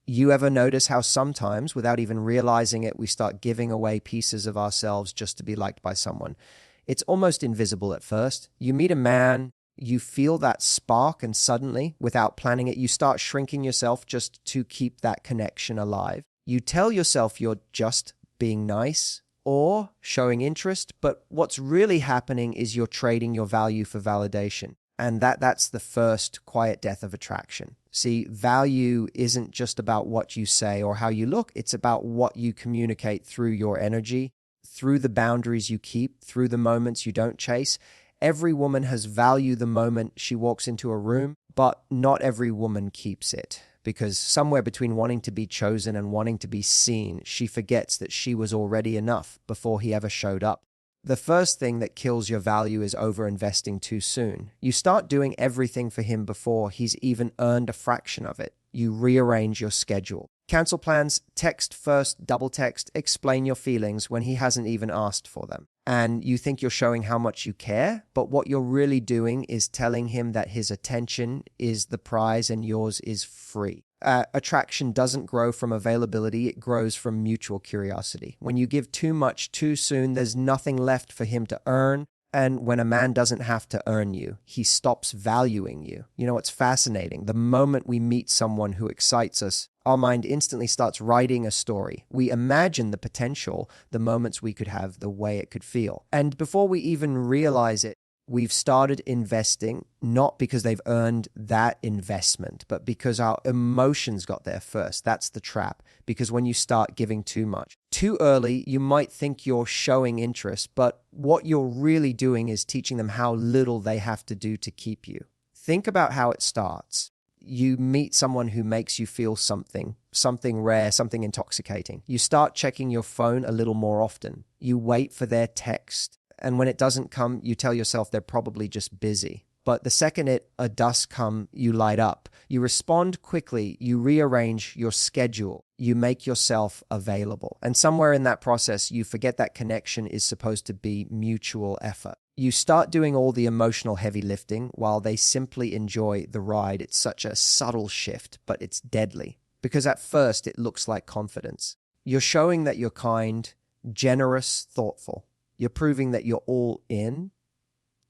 You ever notice how sometimes, without even realizing it, we start giving away pieces of ourselves just to be liked by someone? It's almost invisible at first. You meet a man, you feel that spark, and suddenly, without planning it, you start shrinking yourself just to keep that connection alive. You tell yourself you're just being nice or showing interest, but what's really happening is you're trading your value for validation. And that's the first quiet death of attraction. See, value isn't just about what you say or how you look. It's about what you communicate through your energy, through the boundaries you keep, through the moments you don't chase. Every woman has value the moment she walks into a room, but not every woman keeps it. Because somewhere between wanting to be chosen and wanting to be seen, she forgets that she was already enough before he ever showed up. The first thing that kills your value is overinvesting too soon. You start doing everything for him before he's even earned a fraction of it. You rearrange your schedule. Cancel plans, text first, double text, explain your feelings when he hasn't even asked for them. And you think you're showing how much you care, but what you're really doing is telling him that his attention is the prize and yours is free. Attraction doesn't grow from availability, it grows from mutual curiosity. When you give too much too soon, there's nothing left for him to earn. And when a man doesn't have to earn you, he stops valuing you. You know, it's fascinating. The moment we meet someone who excites us, our mind instantly starts writing a story. We imagine the potential, the moments we could have, the way it could feel. And before we even realize it, we've started investing, not because they've earned that investment, but because our emotions got there first. That's the trap. Because when you start giving too much, too early, you might think you're showing interest, but what you're really doing is teaching them how little they have to do to keep you. Think about how it starts. You meet someone who makes you feel something rare, something intoxicating. You start checking your phone a little more often. You wait for their text. And when it doesn't come, you tell yourself they're probably just busy. But the second it does come, you light up. You respond quickly. You rearrange your schedule. You make yourself available. And somewhere in that process, you forget that connection is supposed to be mutual effort. You start doing all the emotional heavy lifting while they simply enjoy the ride. It's such a subtle shift, but it's deadly. Because at first, it looks like confidence. You're showing that you're kind, generous, thoughtful. You're proving that you're all in,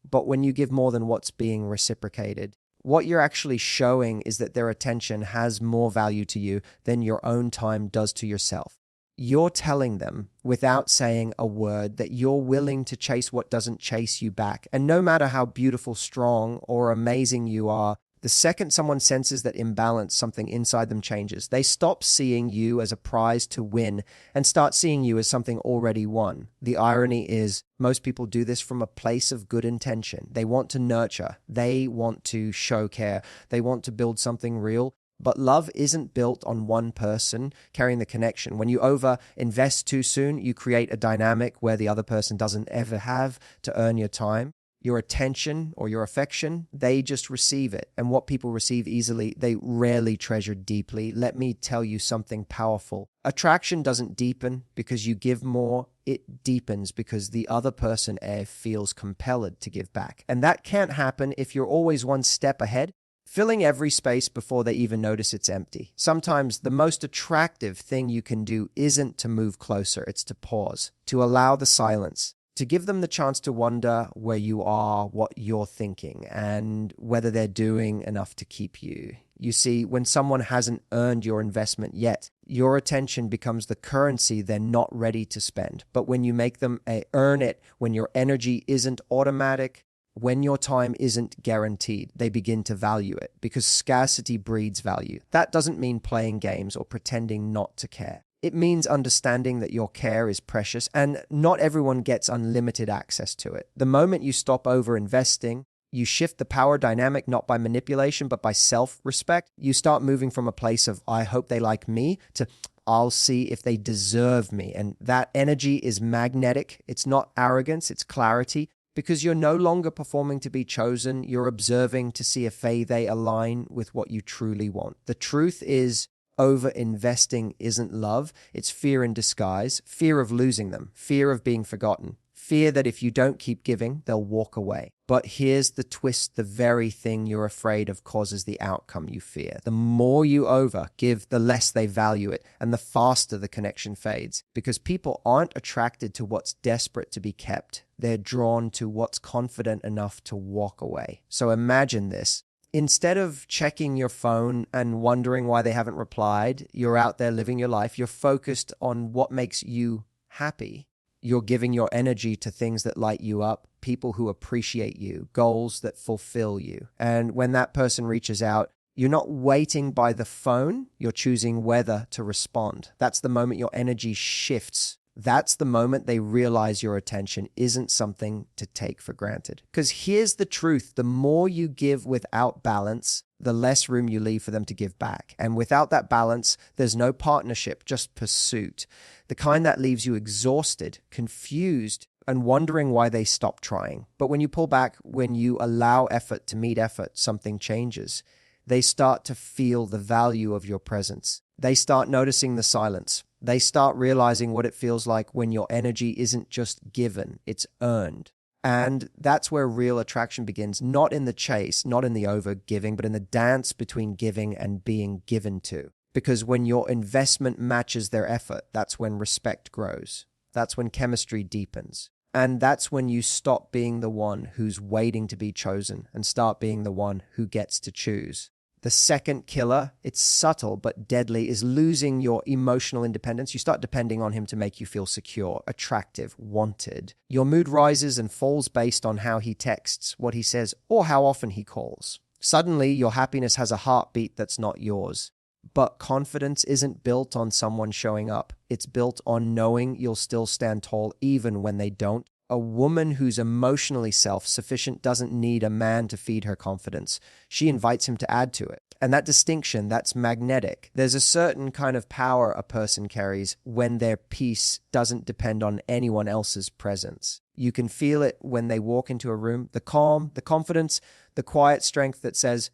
but when you give more than what's being reciprocated, what you're actually showing is that their attention has more value to you than your own time does to yourself. You're telling them, without saying a word, that you're willing to chase what doesn't chase you back. And no matter how beautiful, strong, or amazing you are, the second someone senses that imbalance, something inside them changes. They stop seeing you as a prize to win and start seeing you as something already won. The irony is, most people do this from a place of good intention. They want to nurture. They want to show care. They want to build something real. But love isn't built on one person carrying the connection. When you over-invest too soon, you create a dynamic where the other person doesn't ever have to earn your time. Your attention or your affection, they just receive it. And what people receive easily, they rarely treasure deeply. Let me tell you something powerful. Attraction doesn't deepen because you give more. It deepens because the other person feels compelled to give back. And that can't happen if you're always one step ahead, filling every space before they even notice it's empty. Sometimes the most attractive thing you can do isn't to move closer. It's to pause, to allow the silence, to give them the chance to wonder where you are, what you're thinking, and whether they're doing enough to keep you. You see, when someone hasn't earned your investment yet, your attention becomes the currency they're not ready to spend. But when you make them earn it, when your energy isn't automatic, when your time isn't guaranteed, they begin to value it because scarcity breeds value. That doesn't mean playing games or pretending not to care. It means understanding that your care is precious and not everyone gets unlimited access to it. The moment you stop over-investing, you shift the power dynamic not by manipulation but by self-respect. You start moving from a place of, I hope they like me, to I'll see if they deserve me. And that energy is magnetic. It's not arrogance, it's clarity. Because you're no longer performing to be chosen, you're observing to see if they align with what you truly want. The truth is, over-investing isn't love, it's fear in disguise, fear of losing them, fear of being forgotten, Fear that if you don't keep giving, they'll walk away. But here's the twist: the very thing you're afraid of causes the outcome you fear. The more you give, the less they value it, and the faster the connection fades. Because people aren't attracted to what's desperate to be kept. They're drawn to what's confident enough to walk away. So imagine this. Instead of checking your phone and wondering why they haven't replied, you're out there living your life. You're focused on what makes you happy. You're giving your energy to things that light you up, people who appreciate you, goals that fulfill you. And when that person reaches out, you're not waiting by the phone. You're choosing whether to respond. That's the moment your energy shifts. That's the moment they realize your attention isn't something to take for granted. Because here's the truth: the more you give without balance, the less room you leave for them to give back. And without that balance, there's no partnership, just pursuit. The kind that leaves you exhausted, confused, and wondering why they stopped trying. But when you pull back, when you allow effort to meet effort, something changes. They start to feel the value of your presence. They start noticing the silence. They start realizing what it feels like when your energy isn't just given, it's earned. And that's where real attraction begins, not in the chase, not in the over-giving, but in the dance between giving and being given to. Because when your investment matches their effort, that's when respect grows. That's when chemistry deepens. And that's when you stop being the one who's waiting to be chosen and start being the one who gets to choose. The second killer, it's subtle but deadly, is losing your emotional independence. You start depending on him to make you feel secure, attractive, wanted. Your mood rises and falls based on how he texts, what he says, or how often he calls. Suddenly, your happiness has a heartbeat that's not yours. But confidence isn't built on someone showing up. It's built on knowing you'll still stand tall even when they don't. A woman who's emotionally self-sufficient doesn't need a man to feed her confidence. She invites him to add to it. And that distinction, that's magnetic. There's a certain kind of power a person carries when their peace doesn't depend on anyone else's presence. You can feel it when they walk into a room, the calm, the confidence, the quiet strength that says,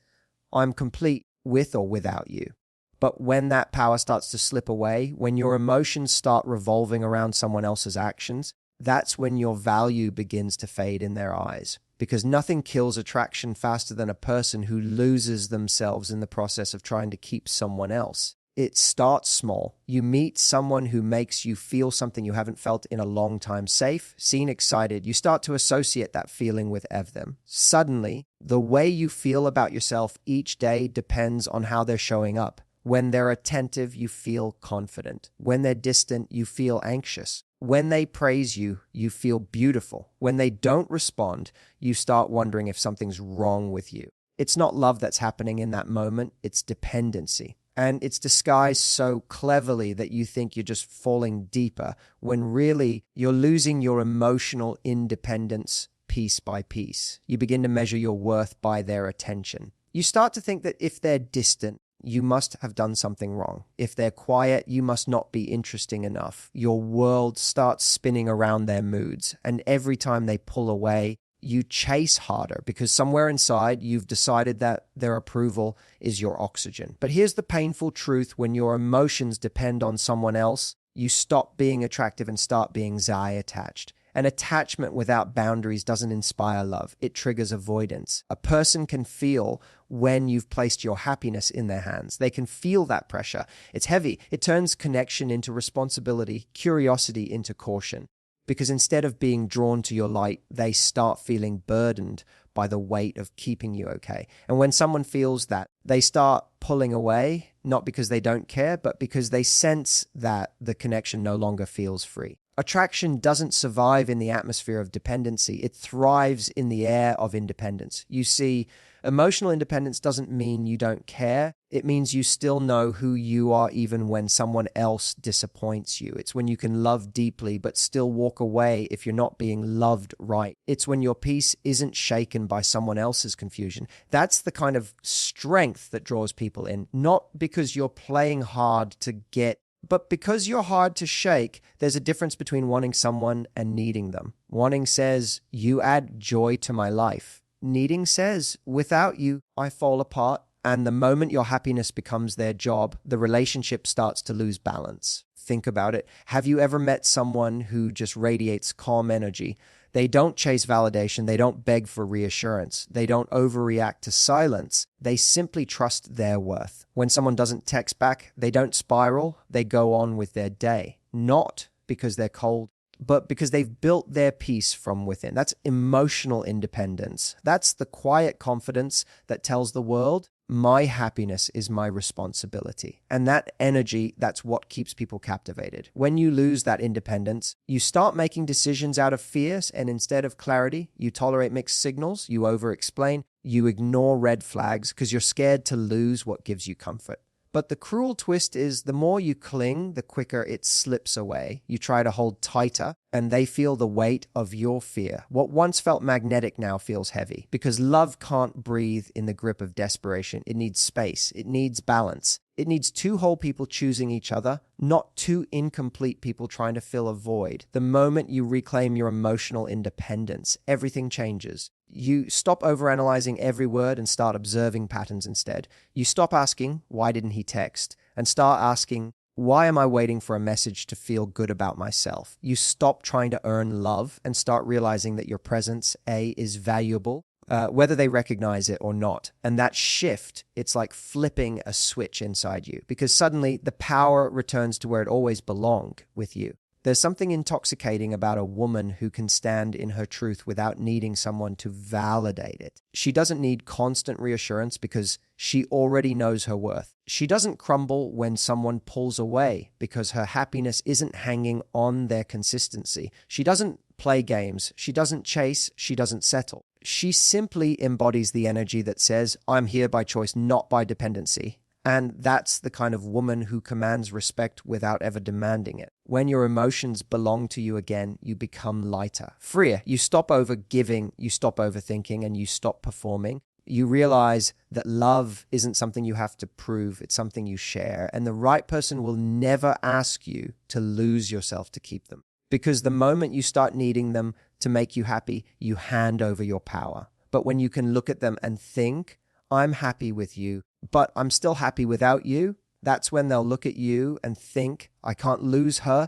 I'm complete with or without you. But when that power starts to slip away, when your emotions start revolving around someone else's actions, that's when your value begins to fade in their eyes. Because nothing kills attraction faster than a person who loses themselves in the process of trying to keep someone else. It starts small. You meet someone who makes you feel something you haven't felt in a long time, safe, seen, excited. You start to associate that feeling with them. Suddenly, the way you feel about yourself each day depends on how they're showing up. When they're attentive, you feel confident. When they're distant, you feel anxious. When they praise you, you feel beautiful. When they don't respond, you start wondering if something's wrong with you. It's not love that's happening in that moment, it's dependency. And it's disguised so cleverly that you think you're just falling deeper, when really you're losing your emotional independence piece by piece. You begin to measure your worth by their attention. You start to think that if they're distant, you must have done something wrong. If they're quiet, you must not be interesting enough. Your world starts spinning around their moods. And every time they pull away, you chase harder because somewhere inside you've decided that their approval is your oxygen. But here's the painful truth: when your emotions depend on someone else, you stop being attractive and start being attached. An attachment without boundaries doesn't inspire love. It triggers avoidance. A person can feel when you've placed your happiness in their hands. They can feel that pressure. It's heavy. It turns connection into responsibility, curiosity into caution. Because instead of being drawn to your light, they start feeling burdened by the weight of keeping you okay. And when someone feels that, they start pulling away, not because they don't care, but because they sense that the connection no longer feels free. Attraction doesn't survive in the atmosphere of dependency. It thrives in the air of independence. You see, emotional independence doesn't mean you don't care. It means you still know who you are even when someone else disappoints you. It's when you can love deeply but still walk away if you're not being loved right. It's when your peace isn't shaken by someone else's confusion. That's the kind of strength that draws people in, not because you're playing hard to get, but because you're hard to shake. There's a difference between wanting someone and needing them. Wanting says, you add joy to my life. Needing says, without you, I fall apart. And the moment your happiness becomes their job, the relationship starts to lose balance. Think about it. Have you ever met someone who just radiates calm energy? They don't chase validation. They don't beg for reassurance. They don't overreact to silence. They simply trust their worth. When someone doesn't text back, they don't spiral. They go on with their day. Not because they're cold, but because they've built their peace from within. That's emotional independence. That's the quiet confidence that tells the world, my happiness is my responsibility. And that energy, that's what keeps people captivated. When you lose that independence, you start making decisions out of fear, and instead of clarity, you tolerate mixed signals, you over-explain, you ignore red flags because you're scared to lose what gives you comfort. But the cruel twist is the more you cling, the quicker it slips away. You try to hold tighter, and they feel the weight of your fear. What once felt magnetic now feels heavy, because love can't breathe in the grip of desperation. It needs space. It needs balance. It needs two whole people choosing each other, not two incomplete people trying to fill a void. The moment you reclaim your emotional independence, everything changes. You stop overanalyzing every word and start observing patterns instead. You stop asking, why didn't he text? And start asking, why am I waiting for a message to feel good about myself? You stop trying to earn love and start realizing that your presence, is valuable, whether they recognize it or not. And that shift, it's like flipping a switch inside you, because suddenly the power returns to where it always belonged, with you. There's something intoxicating about a woman who can stand in her truth without needing someone to validate it. She doesn't need constant reassurance because she already knows her worth. She doesn't crumble when someone pulls away because her happiness isn't hanging on their consistency. She doesn't play games. She doesn't chase. She doesn't settle. She simply embodies the energy that says, I'm here by choice, not by dependency. And that's the kind of woman who commands respect without ever demanding it. When your emotions belong to you again, you become lighter, freer. You stop over giving, you stop overthinking, and you stop performing. You realize that love isn't something you have to prove, it's something you share. And the right person will never ask you to lose yourself to keep them. Because the moment you start needing them to make you happy, you hand over your power. But when you can look at them and think, I'm happy with you, but I'm still happy without you, that's when they'll look at you and think, I can't lose her.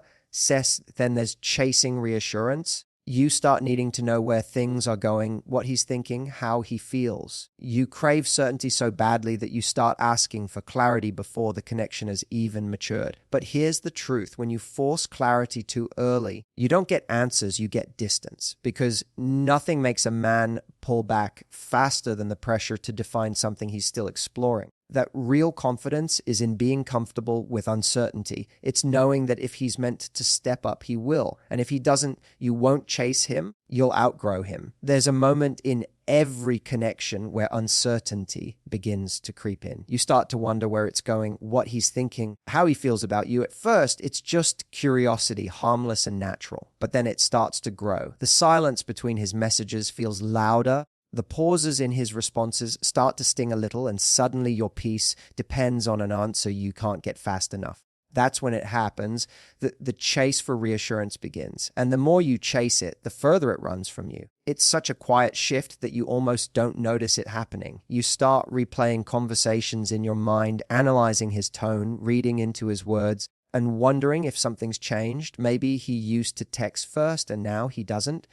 Then there's chasing reassurance. You start needing to know where things are going, what he's thinking, how he feels. You crave certainty so badly that you start asking for clarity before the connection has even matured. But here's the truth. When you force clarity too early, you don't get answers, you get distance. Because nothing makes a man pull back faster than the pressure to define something he's still exploring. That real confidence is in being comfortable with uncertainty. It's knowing that if he's meant to step up, he will. And if he doesn't, you won't chase him, you'll outgrow him. There's a moment in every connection where uncertainty begins to creep in. You start to wonder where it's going, what he's thinking, how he feels about you. At first, it's just curiosity, harmless and natural. But then it starts to grow. The silence between his messages feels louder. The pauses in his responses start to sting a little, and suddenly your peace depends on an answer you can't get fast enough. That's when it happens. The chase for reassurance begins. And the more you chase it, the further it runs from you. It's such a quiet shift that you almost don't notice it happening. You start replaying conversations in your mind, analyzing his tone, reading into his words, and wondering if something's changed. Maybe he used to text first and now he doesn't.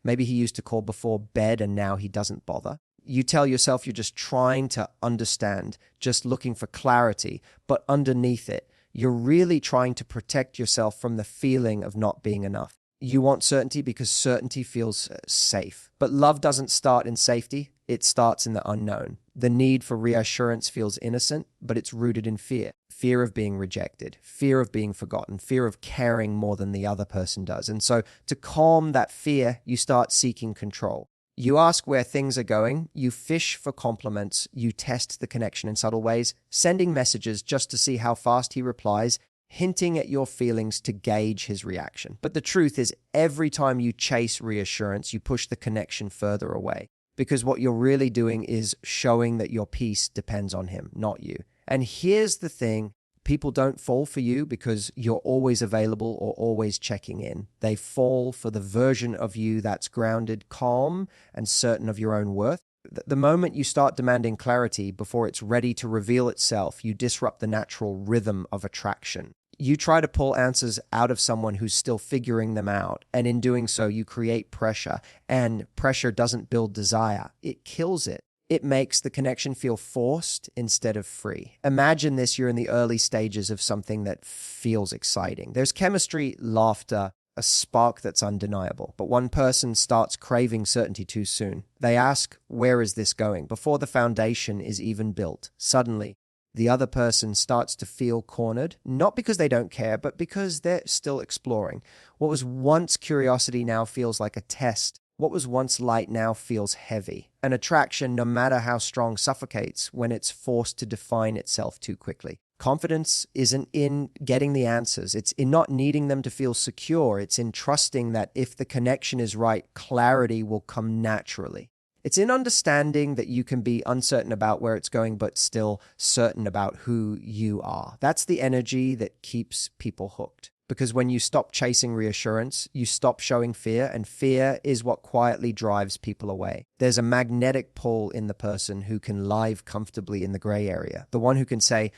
Maybe he used to call before bed and now he doesn't bother. You tell yourself you're just trying to understand, just looking for clarity, but underneath it, you're really trying to protect yourself from the feeling of not being enough. You want certainty because certainty feels safe. But love doesn't start in safety, it starts in the unknown. The need for reassurance feels innocent, but it's rooted in fear. Fear of being rejected, fear of being forgotten, fear of caring more than the other person does. And so to calm that fear, you start seeking control. You ask where things are going, you fish for compliments, you test the connection in subtle ways, sending messages just to see how fast he replies, hinting at your feelings to gauge his reaction. But the truth is, every time you chase reassurance, you push the connection further away. Because what you're really doing is showing that your peace depends on him, not you. And here's the thing, people don't fall for you because you're always available or always checking in. They fall for the version of you that's grounded, calm, and certain of your own worth. The moment you start demanding clarity before it's ready to reveal itself, you disrupt the natural rhythm of attraction. You try to pull answers out of someone who's still figuring them out, and in doing so, you create pressure, and pressure doesn't build desire. It kills it. It makes the connection feel forced instead of free. Imagine this, you're in the early stages of something that feels exciting. There's chemistry, laughter, a spark that's undeniable. But one person starts craving certainty too soon. They ask, where is this going? Before the foundation is even built. Suddenly, the other person starts to feel cornered, not because they don't care, but because they're still exploring. What was once curiosity now feels like a test. What was once light now feels heavy. An attraction, no matter how strong, suffocates when it's forced to define itself too quickly. Confidence isn't in getting the answers. It's in not needing them to feel secure. It's in trusting that if the connection is right, clarity will come naturally. It's in understanding that you can be uncertain about where it's going, but still certain about who you are. That's the energy that keeps people hooked. Because when you stop chasing reassurance, you stop showing fear, and fear is what quietly drives people away. There's a magnetic pull in the person who can live comfortably in the gray area. The one who can say,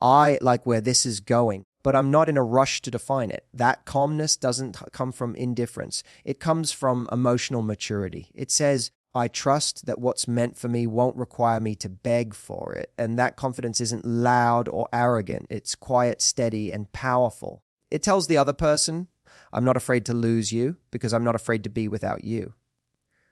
I like where this is going, but I'm not in a rush to define it. That calmness doesn't come from indifference. It comes from emotional maturity. It says, I trust that what's meant for me won't require me to beg for it. And that confidence isn't loud or arrogant. It's quiet, steady, and powerful. It tells the other person, I'm not afraid to lose you because I'm not afraid to be without you.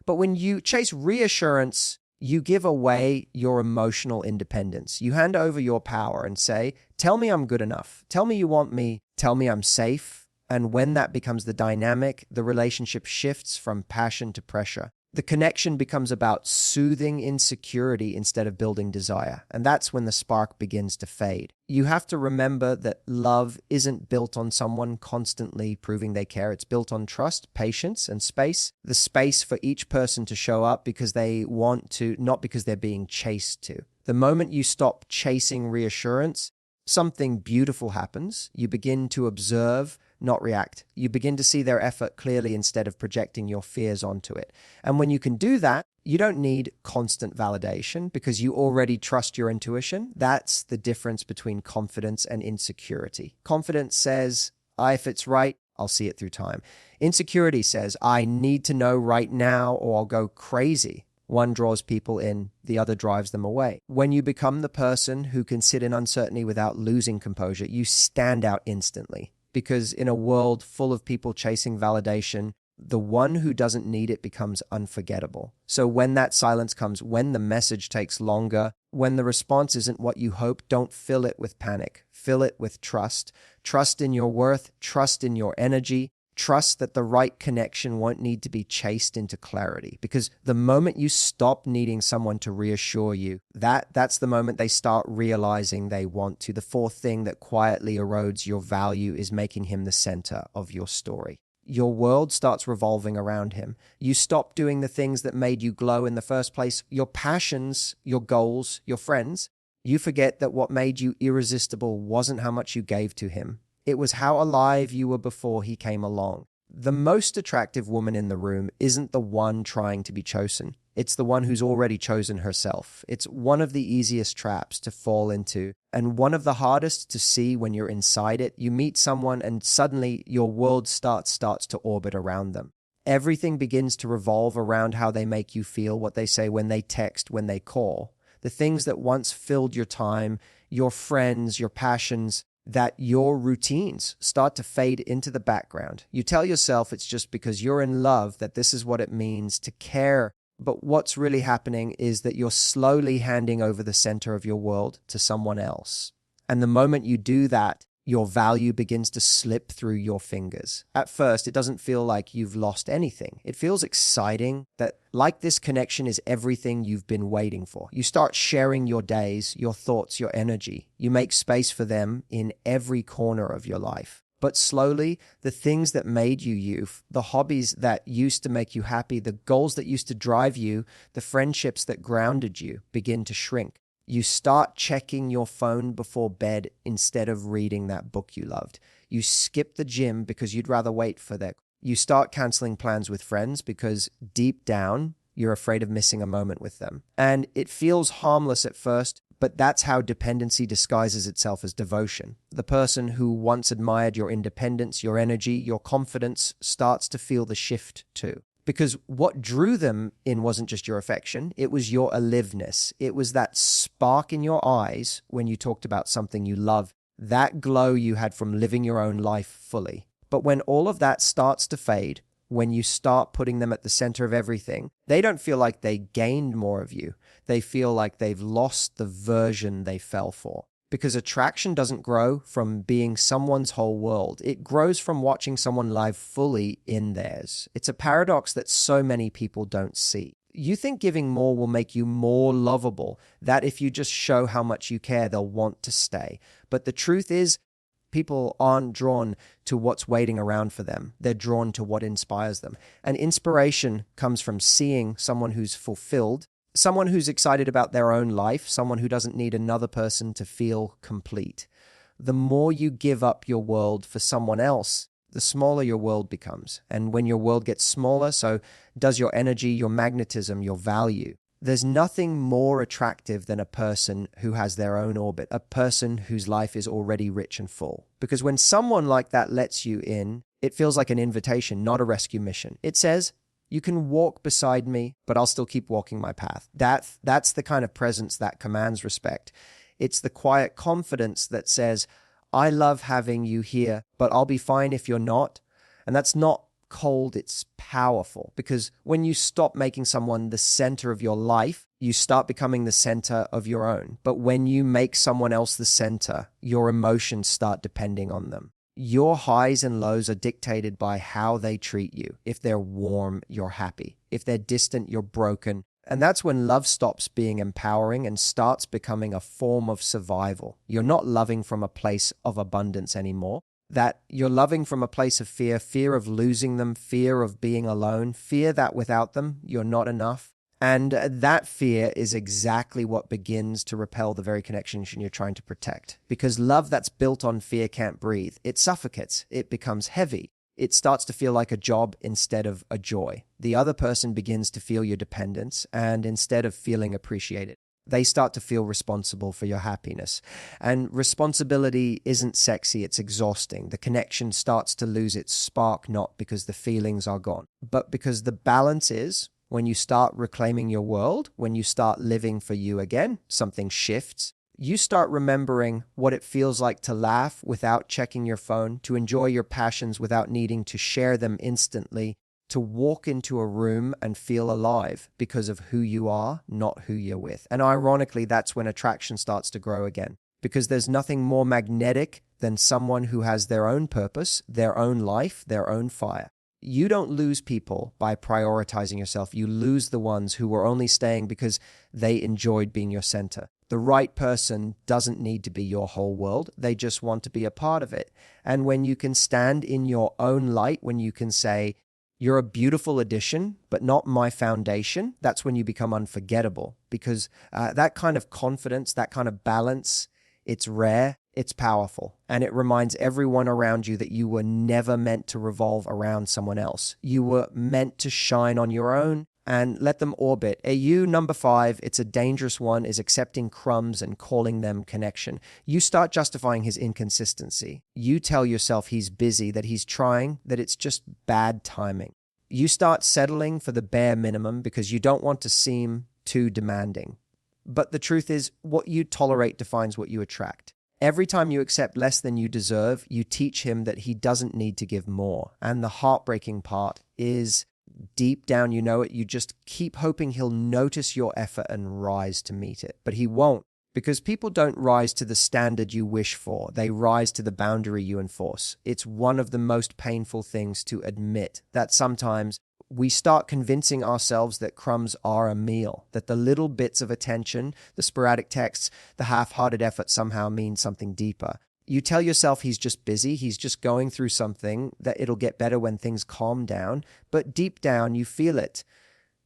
But when you chase reassurance, you give away your emotional independence. You hand over your power and say, tell me I'm good enough. Tell me you want me. Tell me I'm safe. And when that becomes the dynamic, the relationship shifts from passion to pressure. The connection becomes about soothing insecurity instead of building desire. And that's when the spark begins to fade. You have to remember that love isn't built on someone constantly proving they care. It's built on trust, patience, and space. The space for each person to show up because they want to, not because they're being chased to. The moment you stop chasing reassurance, something beautiful happens. You begin to observe, not react. You begin to see their effort clearly instead of projecting your fears onto it. And when you can do that, you don't need constant validation because you already trust your intuition. That's the difference between confidence and insecurity. Confidence says, if it's right, I'll see it through time. Insecurity says, I need to know right now or I'll go crazy. One draws people in, the other drives them away. When you become the person who can sit in uncertainty without losing composure, you stand out instantly. Because in a world full of people chasing validation, the one who doesn't need it becomes unforgettable. So when that silence comes, when the message takes longer, when the response isn't what you hope, don't fill it with panic. Fill it with trust. Trust in your worth, trust in your energy. Trust that the right connection won't need to be chased into clarity. Because the moment you stop needing someone to reassure you, that's the moment they start realizing they want to. The fourth thing that quietly erodes your value is making him the center of your story. Your world starts revolving around him. You stop doing the things that made you glow in the first place, your passions, your goals, your friends. You forget that what made you irresistible wasn't how much you gave to him. It was how alive you were before he came along. The most attractive woman in the room isn't the one trying to be chosen. It's the one who's already chosen herself. It's one of the easiest traps to fall into and one of the hardest to see when you're inside it. You meet someone and suddenly your world starts to orbit around them. Everything begins to revolve around how they make you feel, what they say when they text, when they call. The things that once filled your time, your friends, your passions, that your routines start to fade into the background. You tell yourself it's just because you're in love that this is what it means to care. But what's really happening is that you're slowly handing over the center of your world to someone else. And the moment you do that, your value begins to slip through your fingers. At first, it doesn't feel like you've lost anything. It feels exciting that like this connection is everything you've been waiting for. You start sharing your days, your thoughts, your energy. You make space for them in every corner of your life. But slowly, the things that made you you, the hobbies that used to make you happy, the goals that used to drive you, the friendships that grounded you begin to shrink. You start checking your phone before bed instead of reading that book you loved. You skip the gym because you'd rather wait for that. You start canceling plans with friends because deep down, You're afraid of missing a moment with them. And it feels harmless at first, but that's how dependency disguises itself as devotion. The person who once admired your independence, your energy, your confidence starts to feel the shift too. Because what drew them in wasn't just your affection, it was your aliveness. It was that spark in your eyes when you talked about something you love, that glow you had from living your own life fully. But when all of that starts to fade, when you start putting them at the center of everything, they don't feel like they gained more of you. They feel like they've lost the version they fell for. Because attraction doesn't grow from being someone's whole world. It grows from watching someone live fully in theirs. It's a paradox that so many people don't see. You think giving more will make you more lovable, that if you just show how much you care, they'll want to stay. But the truth is, people aren't drawn to what's waiting around for them. They're drawn to what inspires them. And inspiration comes from seeing someone who's fulfilled, someone who's excited about their own life, someone who doesn't need another person to feel complete. The more you give up your world for someone else, the smaller your world becomes. And when your world gets smaller, so does your energy, your magnetism, your value. There's nothing more attractive than a person who has their own orbit, a person whose life is already rich and full. Because when someone like that lets you in, it feels like an invitation, not a rescue mission. It says, you can walk beside me, but I'll still keep walking my path. That's the kind of presence that commands respect. It's the quiet confidence that says, I love having you here, but I'll be fine if you're not. And that's not cold, it's powerful. Because when you stop making someone the center of your life, you start becoming the center of your own. But when you make someone else the center, your emotions start depending on them. Your highs and lows are dictated by how they treat you. If they're warm, you're happy. If they're distant, you're broken. And that's when love stops being empowering and starts becoming a form of survival. You're not loving from a place of abundance anymore. That you're loving from a place of fear, fear of losing them, fear of being alone, fear that without them, you're not enough. And that fear is exactly what begins to repel the very connection you're trying to protect. Because love that's built on fear can't breathe. It suffocates. It becomes heavy. It starts to feel like a job instead of a joy. The other person begins to feel your dependence, and instead of feeling appreciated, they start to feel responsible for your happiness. And responsibility isn't sexy, it's exhausting. The connection starts to lose its spark, not because the feelings are gone, but because the balance is, when you start reclaiming your world, when you start living for you again, something shifts. You start remembering what it feels like to laugh without checking your phone, to enjoy your passions without needing to share them instantly, to walk into a room and feel alive because of who you are, not who you're with. And ironically, that's when attraction starts to grow again, because there's nothing more magnetic than someone who has their own purpose, their own life, their own fire. You don't lose people by prioritizing yourself. You lose the ones who were only staying because they enjoyed being your center. The right person doesn't need to be your whole world. They just want to be a part of it. And when you can stand in your own light, when you can say, you're a beautiful addition, but not my foundation, that's when you become unforgettable. Because that kind of confidence, that kind of balance, it's rare, it's powerful. And it reminds everyone around you that you were never meant to revolve around someone else. You were meant to shine on your own and let them orbit. AU number 5, it's a dangerous one, is accepting crumbs and calling them connection. You start justifying his inconsistency. You tell yourself he's busy, that he's trying, that it's just bad timing. You start settling for the bare minimum because you don't want to seem too demanding. But the truth is, what you tolerate defines what you attract. Every time you accept less than you deserve, you teach him that he doesn't need to give more. And the heartbreaking part is, deep down you know it, you just keep hoping he'll notice your effort and rise to meet it. But he won't, because people don't rise to the standard you wish for. They rise to the boundary you enforce. It's one of the most painful things to admit, that sometimes we start convincing ourselves that crumbs are a meal, that the little bits of attention, the sporadic texts, the half-hearted effort somehow mean something deeper. You tell yourself he's just busy, he's just going through something, that it'll get better when things calm down, but deep down you feel it.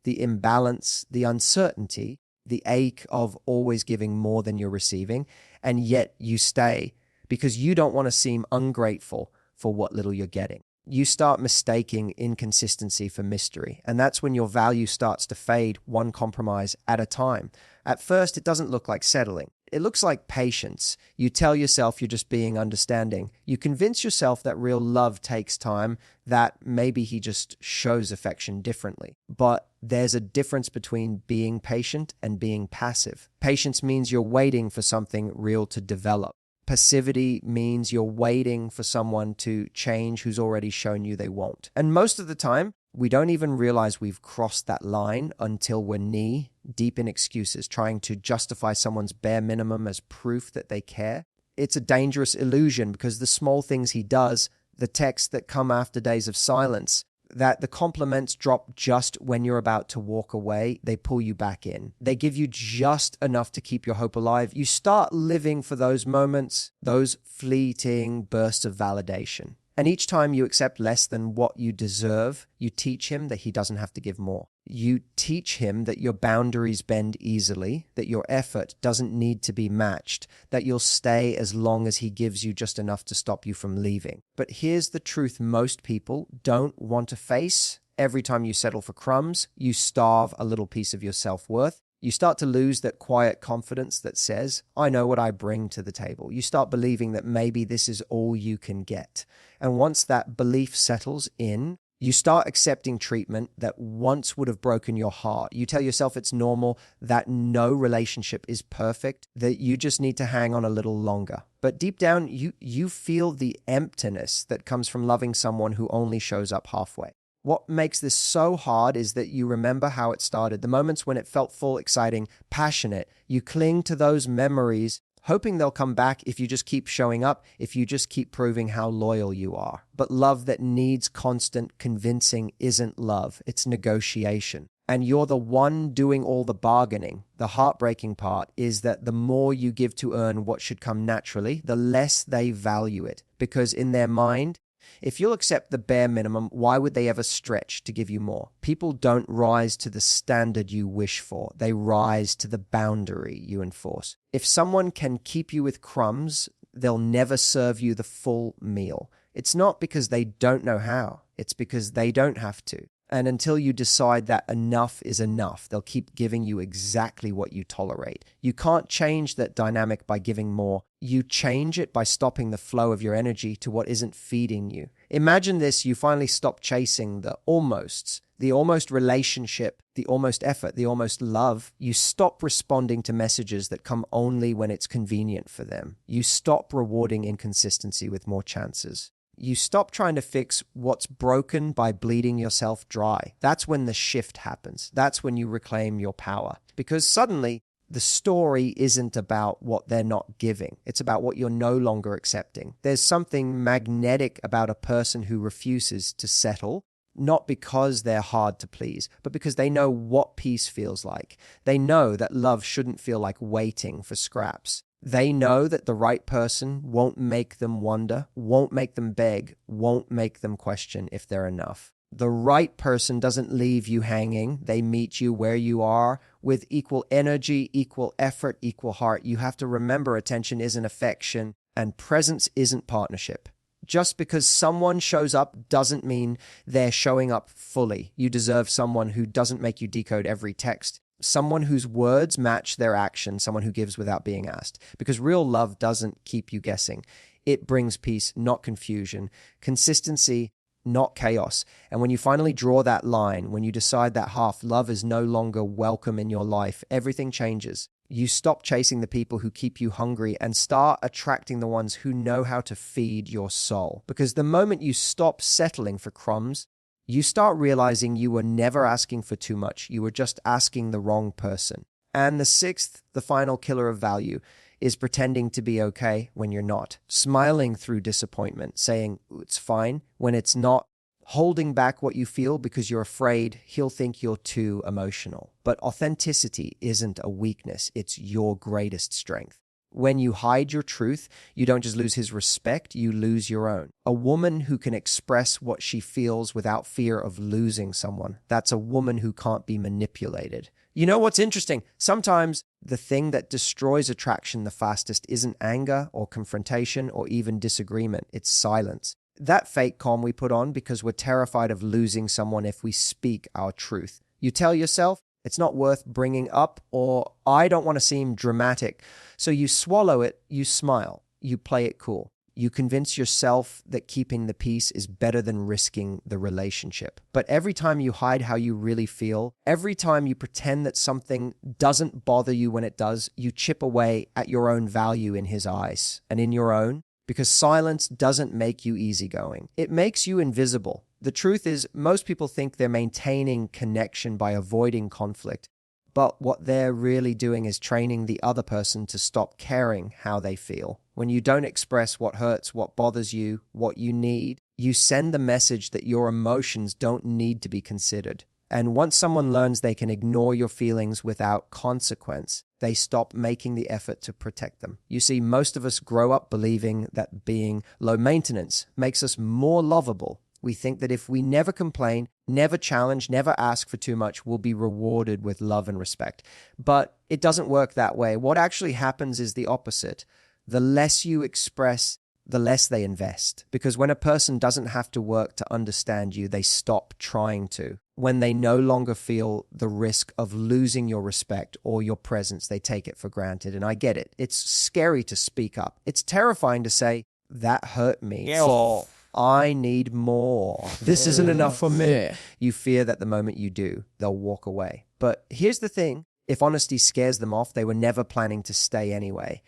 The imbalance, the uncertainty, the ache of always giving more than you're receiving, and yet you stay because you don't want to seem ungrateful for what little you're getting. You start mistaking inconsistency for mystery, and that's when your value starts to fade one compromise at a time. At first, it doesn't look like settling. It looks like patience. You tell yourself you're just being understanding. You convince yourself that real love takes time, that maybe he just shows affection differently. But there's a difference between being patient and being passive. Patience means you're waiting for something real to develop. Passivity means you're waiting for someone to change who's already shown you they won't. And most of the time, we don't even realize we've crossed that line until we're knee deep in excuses, trying to justify someone's bare minimum as proof that they care. It's a dangerous illusion because the small things he does, the texts that come after days of silence, that the compliments drop just when you're about to walk away, they pull you back in. They give you just enough to keep your hope alive. You start living for those moments, those fleeting bursts of validation. And each time you accept less than what you deserve, you teach him that he doesn't have to give more. You teach him that your boundaries bend easily, that your effort doesn't need to be matched, that you'll stay as long as he gives you just enough to stop you from leaving. But here's the truth most people don't want to face. Every time you settle for crumbs, you starve a little piece of your self-worth. You start to lose that quiet confidence that says, I know what I bring to the table. You start believing that maybe this is all you can get. And once that belief settles in, you start accepting treatment that once would have broken your heart. You tell yourself it's normal, that no relationship is perfect, that you just need to hang on a little longer. But deep down, you feel the emptiness that comes from loving someone who only shows up halfway. What makes this so hard is that you remember how it started, the moments when it felt full, exciting, passionate. You cling to those memories, hoping they'll come back if you just keep showing up, if you just keep proving how loyal you are. But love that needs constant convincing isn't love, it's negotiation. And you're the one doing all the bargaining. The heartbreaking part is that the more you give to earn what should come naturally, the less they value it. Because in their mind, if you'll accept the bare minimum, why would they ever stretch to give you more? People don't rise to the standard you wish for. They rise to the boundary you enforce. If someone can keep you with crumbs, they'll never serve you the full meal. It's not because they don't know how. It's because they don't have to. And until you decide that enough is enough, they'll keep giving you exactly what you tolerate. You can't change that dynamic by giving more. You change it by stopping the flow of your energy to what isn't feeding you. Imagine this, you finally stop chasing the almost relationship, the almost effort, the almost love. You stop responding to messages that come only when it's convenient for them. You stop rewarding inconsistency with more chances. You stop trying to fix what's broken by bleeding yourself dry. That's when the shift happens. That's when you reclaim your power. Because suddenly, the story isn't about what they're not giving. It's about what you're no longer accepting. There's something magnetic about a person who refuses to settle, not because they're hard to please, but because they know what peace feels like. They know that love shouldn't feel like waiting for scraps. They know that the right person won't make them wonder, won't make them beg, won't make them question if they're enough. The right person doesn't leave you hanging. They meet you where you are with equal energy, equal effort, equal heart. You have to remember attention isn't affection and presence isn't partnership. Just because someone shows up doesn't mean they're showing up fully. You deserve someone who doesn't make you decode every text. Someone whose words match their actions, someone who gives without being asked. Because real love doesn't keep you guessing. It brings peace, not confusion. Consistency, not chaos. And when you finally draw that line, when you decide that half love is no longer welcome in your life, everything changes. You stop chasing the people who keep you hungry and start attracting the ones who know how to feed your soul. Because the moment you stop settling for crumbs, you start realizing you were never asking for too much. You were just asking the wrong person. And the sixth, the final killer of value, is pretending to be okay when you're not. Smiling through disappointment, saying it's fine when it's not. Holding back what you feel because you're afraid he'll think you're too emotional. But authenticity isn't a weakness. It's your greatest strength. When you hide your truth, you don't just lose his respect, you lose your own. A woman who can express what she feels without fear of losing someone, that's a woman who can't be manipulated. You know what's interesting? Sometimes the thing that destroys attraction the fastest isn't anger or confrontation or even disagreement. It's silence. That fake calm we put on because we're terrified of losing someone if we speak our truth. You tell yourself, it's not worth bringing up, or I don't want to seem dramatic. So you swallow it, you smile, you play it cool. You convince yourself that keeping the peace is better than risking the relationship. But every time you hide how you really feel, every time you pretend that something doesn't bother you when it does, you chip away at your own value in his eyes and in your own. Because silence doesn't make you easygoing. It makes you invisible. The truth is, most people think they're maintaining connection by avoiding conflict, but what they're really doing is training the other person to stop caring how they feel. When you don't express what hurts, what bothers you, what you need, you send the message that your emotions don't need to be considered. And once someone learns they can ignore your feelings without consequence, they stop making the effort to protect them. You see, most of us grow up believing that being low maintenance makes us more lovable. We think that if we never complain, never challenge, never ask for too much, we'll be rewarded with love and respect. But it doesn't work that way. What actually happens is the opposite. The less you express, the less they invest. Because when a person doesn't have to work to understand you, they stop trying to. When they no longer feel the risk of losing your respect or your presence, they take it for granted. And I get it. It's scary to speak up. It's terrifying to say, that hurt me. So I need more. This isn't enough for me. You fear that the moment you do, they'll walk away. But here's the thing. If honesty scares them off, they were never planning to stay anyway.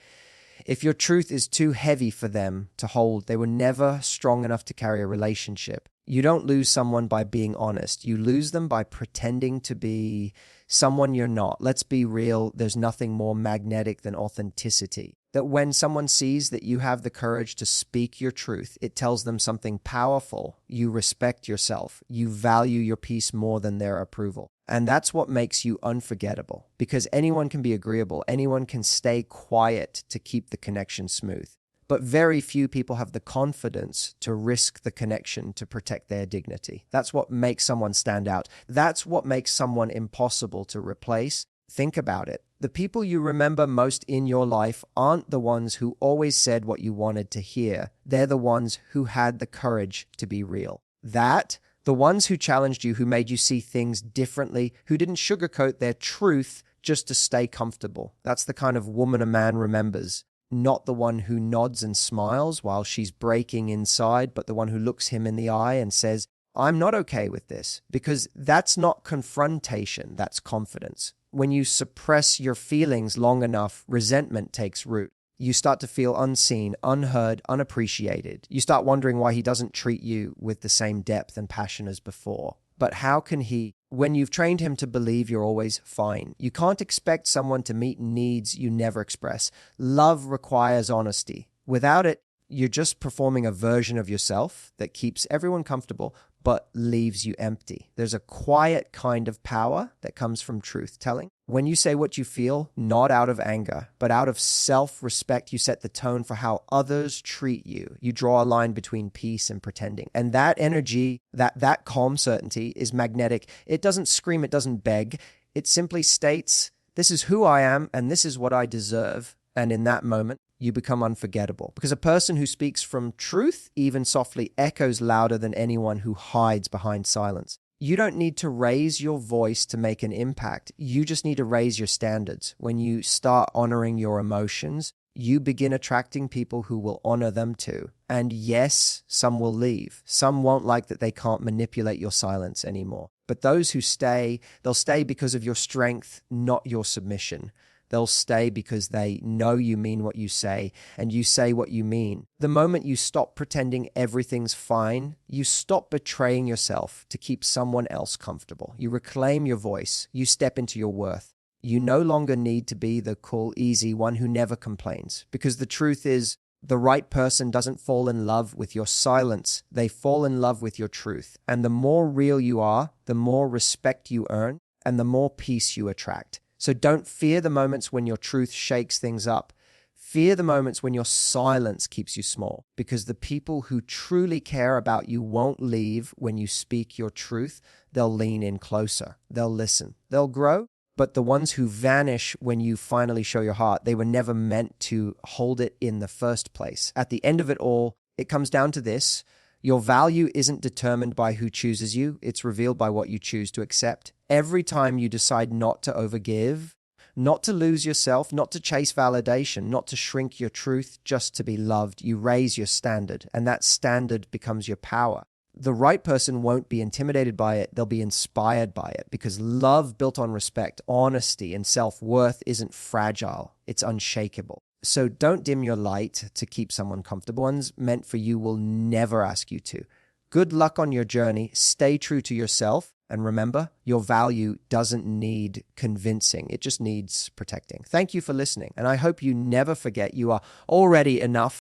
If your truth is too heavy for them to hold, they were never strong enough to carry a relationship. You don't lose someone by being honest. You lose them by pretending to be someone you're not. Let's be real. There's nothing more magnetic than authenticity. That when someone sees that you have the courage to speak your truth, it tells them something powerful. You respect yourself. You value your peace more than their approval. And that's what makes you unforgettable. Because anyone can be agreeable. Anyone can stay quiet to keep the connection smooth. But very few people have the confidence to risk the connection to protect their dignity. That's what makes someone stand out. That's what makes someone impossible to replace. Think about it. The people you remember most in your life aren't the ones who always said what you wanted to hear. They're the ones who had the courage to be real. The ones who challenged you, who made you see things differently, who didn't sugarcoat their truth just to stay comfortable. That's the kind of woman a man remembers. Not the one who nods and smiles while she's breaking inside, but the one who looks him in the eye and says, I'm not okay with this. Because that's not confrontation, that's confidence. When you suppress your feelings long enough, resentment takes root. You start to feel unseen, unheard, unappreciated. You start wondering why he doesn't treat you with the same depth and passion as before. But how can he, when you've trained him to believe you're always fine? You can't expect someone to meet needs you never express. Love requires honesty. Without it, you're just performing a version of yourself that keeps everyone comfortable, but leaves you empty. There's a quiet kind of power that comes from truth-telling. When you say what you feel, not out of anger, but out of self-respect, you set the tone for how others treat you. You draw a line between peace and pretending. And that energy, that calm certainty is magnetic. It doesn't scream, it doesn't beg. It simply states, this is who I am and this is what I deserve. And in that moment, you become unforgettable. Because a person who speaks from truth, even softly, echoes louder than anyone who hides behind silence. You don't need to raise your voice to make an impact. You just need to raise your standards. When you start honoring your emotions, you begin attracting people who will honor them too. And yes, some will leave. Some won't like that they can't manipulate your silence anymore. But those who stay, they'll stay because of your strength, not your submission. They'll stay because they know you mean what you say, and you say what you mean. The moment you stop pretending everything's fine, you stop betraying yourself to keep someone else comfortable. You reclaim your voice. You step into your worth. You no longer need to be the cool, easy one who never complains. Because the truth is, the right person doesn't fall in love with your silence. They fall in love with your truth. And the more real you are, the more respect you earn, and the more peace you attract. So don't fear the moments when your truth shakes things up. Fear the moments when your silence keeps you small, because the people who truly care about you won't leave when you speak your truth. They'll lean in closer. They'll listen. They'll grow. But the ones who vanish when you finally show your heart, they were never meant to hold it in the first place. At the end of it all, it comes down to this. Your value isn't determined by who chooses you. It's revealed by what you choose to accept. Every time you decide not to overgive, not to lose yourself, not to chase validation, not to shrink your truth just to be loved, you raise your standard, and that standard becomes your power. The right person won't be intimidated by it. They'll be inspired by it, because love built on respect, honesty, and self-worth isn't fragile. It's unshakable. So don't dim your light to keep someone comfortable. Ones meant for you will never ask you to. Good luck on your journey. Stay true to yourself. And remember, your value doesn't need convincing. It just needs protecting. Thank you for listening. And I hope you never forget you are already enough.